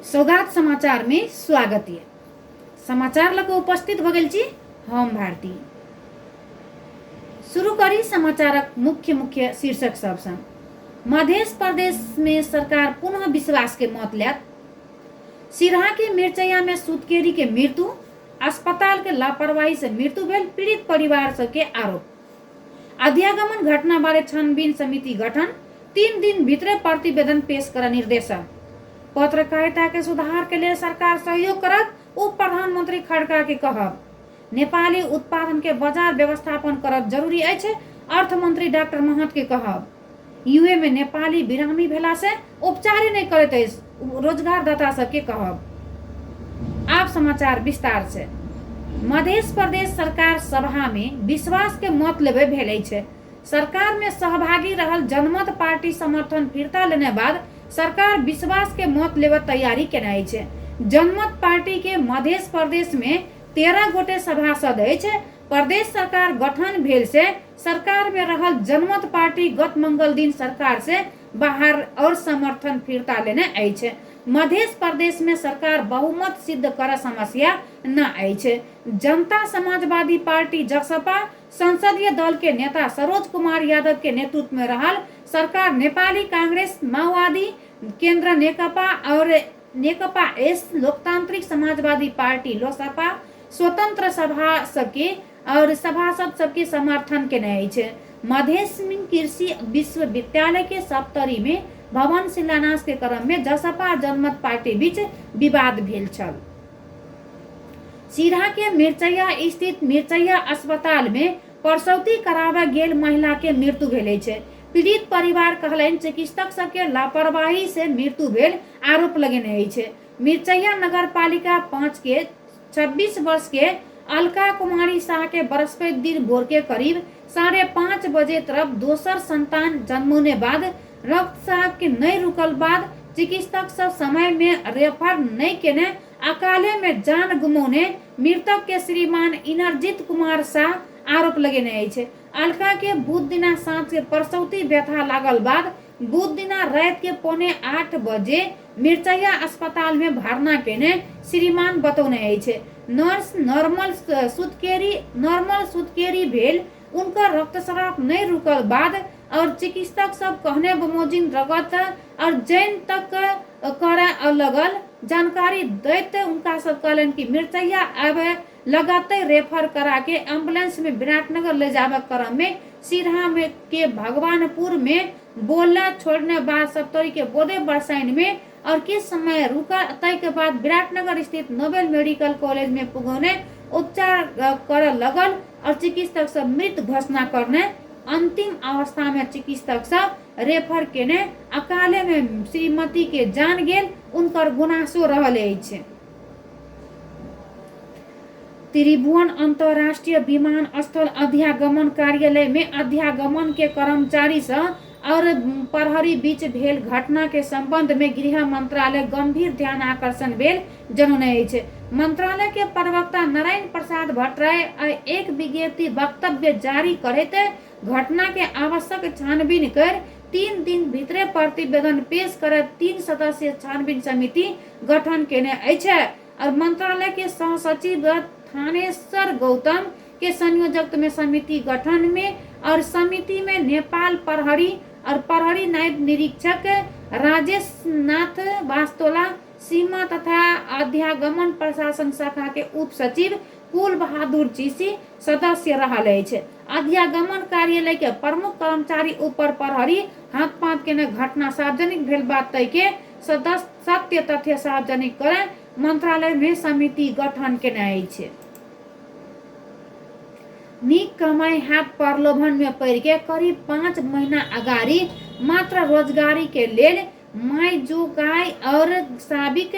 सौगात समाचार में स्वागत है। समाचार लग उपस्थित भ गेल छी हम भारती। शुरू करी समाचारक मुख्य मुख्य शीर्षक सब संग। मध्य प्रदेश में सरकार पुनः विश्वास के मत लेत। सिरहा के मिर्चैया में सुतकेरी के मृत्यु, अस्पताल के लापरवाही से मृत्यु भेल पीड़ित परिवार सब के आरोप। अध्यागमन घटना बारे छानबीन समिति गठन, 3 दिन भीतर प्रतिवेदन पेश कर निर्देशन। पत्रकारिता के सुधार के लिए सरकार सहयोग करत, उप प्रधानमंत्री खड़का के कहब। नेपाली उत्पादन के बाजार व्यवस्थापन करब जरूरी अछि, अर्थ मंत्री डॉक्टर महत के कहब। यूए में नेपाली बिरामी भेला से उपचार नहीं करत अछि, रोजगारदाता सबके कहब। आप समाचार विस्तार से। मध्य प्रदेश सरकार सभा में विश्वास के मत लेबे भेलै छै। सरकार में सहभागी रहल जनमत पार्टी समर्थन फिरता लेने बाद सरकार विश्वास के मत लेवे तैयारी केनाई छै। जनमत पार्टी के मध्य प्रदेश में 13 गोटे सभासद अछि। प्रदेश सरकार गठन भेल से सरकार में रहल जनमत पार्टी गत मंगल दिन सरकार से बाहर और समर्थन फिरता लेने अछि। मध्य प्रदेश में सरकार बहुमत सिद्ध कर समस्या न अछि। जनता समाजवादी पार्टी जसपा संसदीय दल के नेता सरोज कुमार यादव के नेतृत्व में रहल सरकार नेपाली कांग्रेस, माओवादी केंद्र नेकपा और नेकपा एस लोकतांत्रिक समाजवादी पार्टी लोसपा स्वतंत्र सभा सबके और सभासद सबके समर्थन के नहीं छै। मध्य कृषि विश्वविद्यालय के सप्तरी में भवन शिलान्यास के क्रम में जसपा जनमत पार्टी बीच विवाद भेल छल। सिरहा के मिर्चैया स्थित मिर्चैया अस्पताल में प्रसूति कराबे गेल महिला के मृत्यु भेल छै। पीड़ित परिवार कहलन चिकित्सक सबके लापरवाही से मृत्यु भेल आरोप लगेने छै। मिर्चैया नगर पालिका 5 के 26 वर्ष के अलका कुमारी शाह के बृहस्पति दिन भोर के करीब 5:30 बजे तरफ दोसर संतान जन्मने बाद रक्तस्राव के नहीं रुकल बाद चिकित्सक सब समय में रेफर नहीं केने अकाले में जान गुमौने मृतक के श्रीमान इनरजीत कुमार शाह आरोप लगेने छै। अलका के बुध दिना सांझ के प्रसूति व्यथा लागल बाद बुध दिना रात के 7:45 बजे मिर्चैया अस्पताल में भर्ना केने श्रीमान बतौने छै। नर्स नॉर्मल सुतकेरी भेल, उनका रक्तस्राव नहीं रुकल बाद और चिकित्सक सब कहने बमोजिन रगत और जैन तक करे लगल जानकारी दैते उनका सब कहलन कि मिर्चैया आवे लगाते रेफर करा के एम्बुलेंस में विराटनगर ले जावे क्रम में सिरहा में के भगवानपुर में बोला छोड़ने बाद सप्तरी के बोदे बरसाइन में और किस समय रुका तय के बाद विराटनगर स्थित नोबेल मेडिकल कॉलेज में पुगौने उपचार कर लगल और चिकित्सक सब मृत घोषणा करने अंतिम अवस्था में चिकित्सक सब रेफर केने अकाले में श्रीमती के जान गेल उनकर गुनासो रहल अछि। त्रिभुवन अंतरराष्ट्रीय विमानस्थल अध्यागमन कार्यालय में अध्यागमन के कर्मचारी से और प्रहरी बीच भेल घटना के संबंध में गृह मंत्रालय गंभीर ध्यान आकर्षण भेल जनौने अछि। मंत्रालय के प्रवक्ता नारायण प्रसाद भट्टराय एक विज्ञप्ति वक्तव्य जारी करैत घटना के आवश्यक छानबीन कर 3 दिन भीतर प्रतिवेदन पेश कर 3 सदस्यीय छानबीन समिति गठन केने अछि और मंत्रालय के सह सचिव थानेश्वर गौतम के संयोजक में समिति गठन में और समिति में नेपाल प्रहरी और प्रहरी नायब निरीक्षक राजेश नाथ वास्तोला, सीमा तथा अध्यागमन प्रशासन शाखा के उप सचिव कुल बहादुर चिसी सदस्य रहल अछि। अध्यागमन कार्यालय के प्रमुख कर्मचारी ऊपर प्रहरी हाथ-पात के घटना सार्वजनिक भेल बात तय के सत्य तथ्य सार्वजनिक करे मंत्रालय में समिति गठन केने अछि। नीक कमाई हाथ प्रलोभन में पड़ के करीब 5 महीना अगाड़ी मात्र रोजगारी के लेल माइजोगाई और साबिक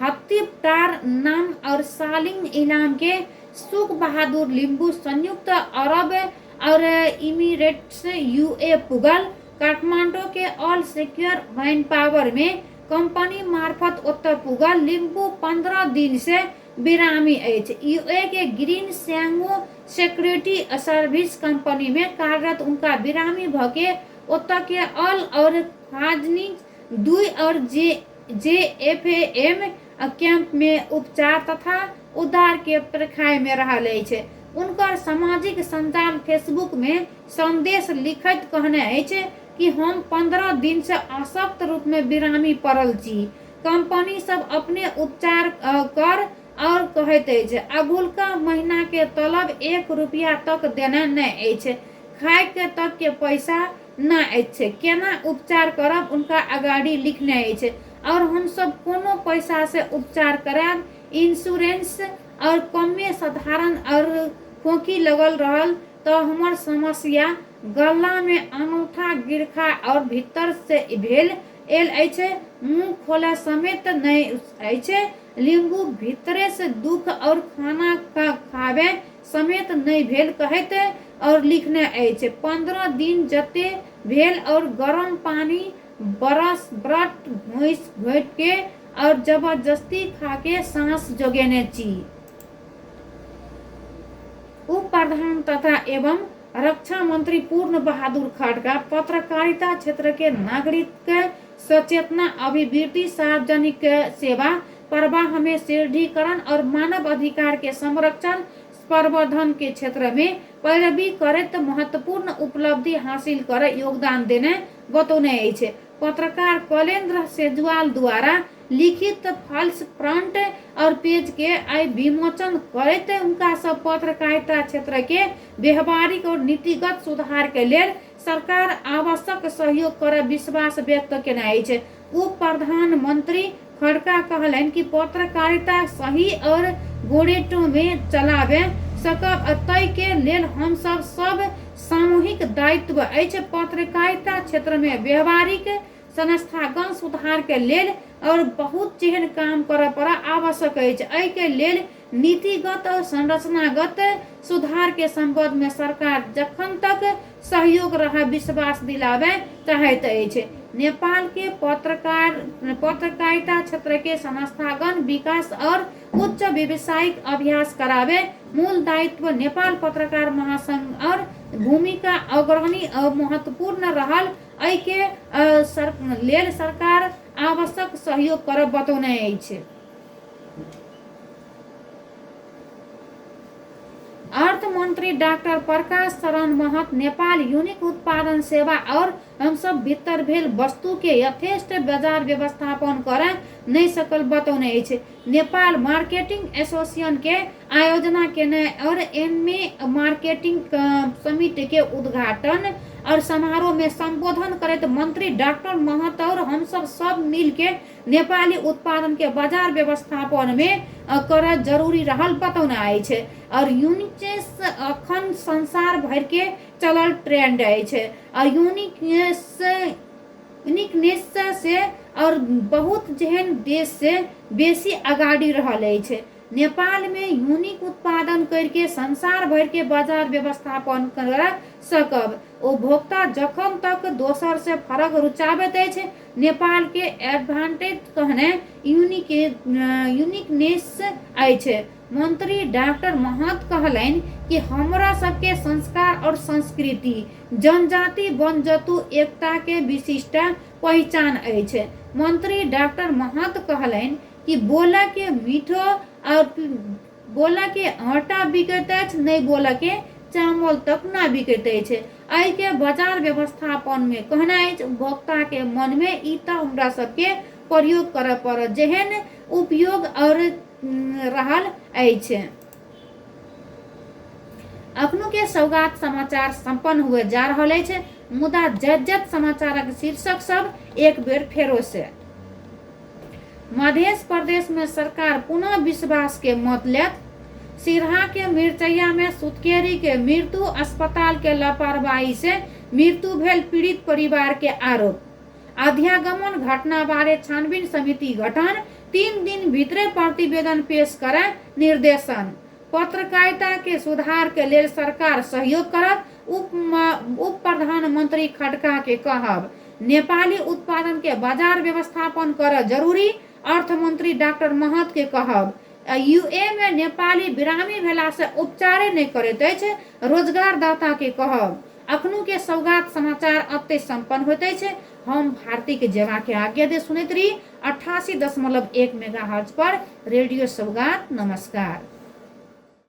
हत्तीटार नाम और सालिंग इलाम के सुख बहादुर लिंबू संयुक्त अरब और इमिरेट्स यूए पुगल काठमांडू के ऑल सिक्योर वाइन पावर में कंपनी मार्फत उत्तर पुगल लिंबू 15 दिन से बिरामी अछि। यूए के ग्रीन सैंगो सिक्योरिटी सर्विस कंपनी में कार्यरत उनका बिरामी भके उत्तर के ऑल और खाजनी 2 और JFAM कैंप में उपचार तथा उद्धार के प्रक्रिया में रहल अछि। उनकर सामाजिक संजाल फेसबुक में संदेश लिखत कहने अछि कि हम 15 दिन से अशक्त रूप में विरामी पड़ल छी। कंपनी सब अपने उपचार कर और कहैत अछि अगुलका महीना के तलब 1 रुपया तक देना नहीं अछि, खाए के तक के पैसा ना अछि, केना उपचार करब उनका अगाड़ी लिखने अछि और हम सब कोनो पैसा से उपचार कराब। इंश्योरेंस और कमे साधारण और खोखी लगल रहल तो हमर समस्या गला में अनूठा गिरखा और भीतर से भेल एल अछि, मुंह खोला समेत नहीं अछि, लींबू भीतरे से दुख और खाना का खावे समेत नहीं भेल कहते और लिखने अछि 15 दिन जते भेल और गरम पानी बरस ब्रट घोइस घोट के और जबरदस्ती खा के सांस जोगेने छी। उप प्रधान तथा एवं रक्षा मंत्री पूर्ण बहादुर खड़का पत्रकारिता क्षेत्र के नागरिक सचेतना अभिवृद्धि सार्वजनिक सेवा प्रवाह में सुदृढ़ीकरण और मानव अधिकार के संरक्षण प्रवर्धन के क्षेत्र में पैरवी करत महत्वपूर्ण उपलब्धि हासिल कर योगदान देने बतौने अछि। पत्रकार कलेन्द्र सेजवाल द्वारा लिखित फल्स फ्रंट और पेज के आई विमोचन करते उनका सब पत्रकारिता क्षेत्र के व्यवहारिक और नीतिगत सुधार के लिए सरकार आवश्यक सहयोग कर विश्वास व्यक्त केने अछि। उप प्रधानमंत्री खड़का कहलन कि पत्रकारिता सही और गोरेटो में चलावे सकब तय के लेल हम सब सामूहिक दायित्व अछि। पत्रकारिता क्षेत्र में व्यवहारिक संस्थागत सुधार के लेल और बहुत जेहन काम करे पर आवश्यक अछि। एहि के लेल नीतिगत और संरचनागत सुधार के संबंध में सरकार जखन तक सहयोग रहा विश्वास दिलावे चाहैत अछि। नेपाल के पत्रकारिता क्षेत्र के संस्थागत विकास और उच्च व्यावसायिक अभ्यास करावे मूल दायित्व नेपाल पत्रकार महासंघ और भूमिका अग्रणी और महत्वपूर्ण रहल। एहि के लेल सरकार आवश्यक सहयोग करब बतौने अछि। अर्थ मंत्री डॉक्टर प्रकाश शरण महत नेपाल यूनिक उत्पादन सेवा और हम सब भीतर भेल वस्तु के यथेष्ट बाजार व्यवस्थापन करे नहीं सकल बतौने अछि। नेपाल मार्केटिंग एसोसिएशन के आयोजना केने और एनमे मार्केटिंग समिति के उद्घाटन और समारोह में संबोधन करते मंत्री डॉक्टर महत और हम सब मिल के नेपाली उत्पादन के बाजार व्यवस्थापन में कर जरूरी रहल बतौना अछि। और यूनिकनेस संसार भर के चलल ट्रेंड अछि और यूनिकनेस से और बहुत जेहन देश से बेसी आगाड़ी रहल अछि। नेपाल में यूनिक उत्पादन करके संसार भर के बाजार व्यवस्थापन कर सकब। उपभोक्ता जखन तक दोसर से फरक रुचाबैत अछि नेपाल के एडवांटेज कहने यूनिकनेस अछि। मंत्री डॉक्टर महत कहलन कि हमरा सबके संस्कार और संस्कृति जनजाति बनजतु एकता के विशिष्ट पहचान अछि। मंत्री डॉक्टर महत कहलन कि बोला के मीठो और बोला के आटा बिकैत अछि, नहीं बोला के चावल तक ना बिकैत अछि। एहि के बाजार व्यवस्थापन में कहना अछि उपभोक्ता के मन में ई त हमरा सबके प्रयोग करे पर जेहन उपयोग और रहल अछि। अखनो के सौगात समाचार संपन्न हुए जा रहल अछि, मुदा जत समाचारक शीर्षक सब एक बेर फेरो से। मध्य प्रदेश में सरकार पुनः विश्वास के मत लेत। सिरहा के मिर्चैया में सुतकेरी के मृत्यु, अस्पताल के लापरवाही से मृत्यु भेल पीड़ित परिवार के आरोप। अध्यागमन घटना बारे छानबीन समिति गठन, 3 दिन भीतरे प्रतिवेदन पेश करे निर्देशन। पत्रकारिता के सुधार के लेल सरकार सहयोग करत, उप प्रधानमंत्री खड़का के कहब। नेपाली उत्पादन के बाजार व्यवस्थापन कर जरूरी, अर्थ मंत्री डॉक्टर महत के कहब। यूए में नेपाली बिरामी भेला से उपचारे नहीं करैत अछि, रोजगार दाता के कहब। अखनो के सौगात समाचार अते संपन्न होते अछि। हम भारती के जवा के आज्ञा दे सुनैत रही 88.1 मेगाहर्ट्ज पर रेडियो सौगात। नमस्कार।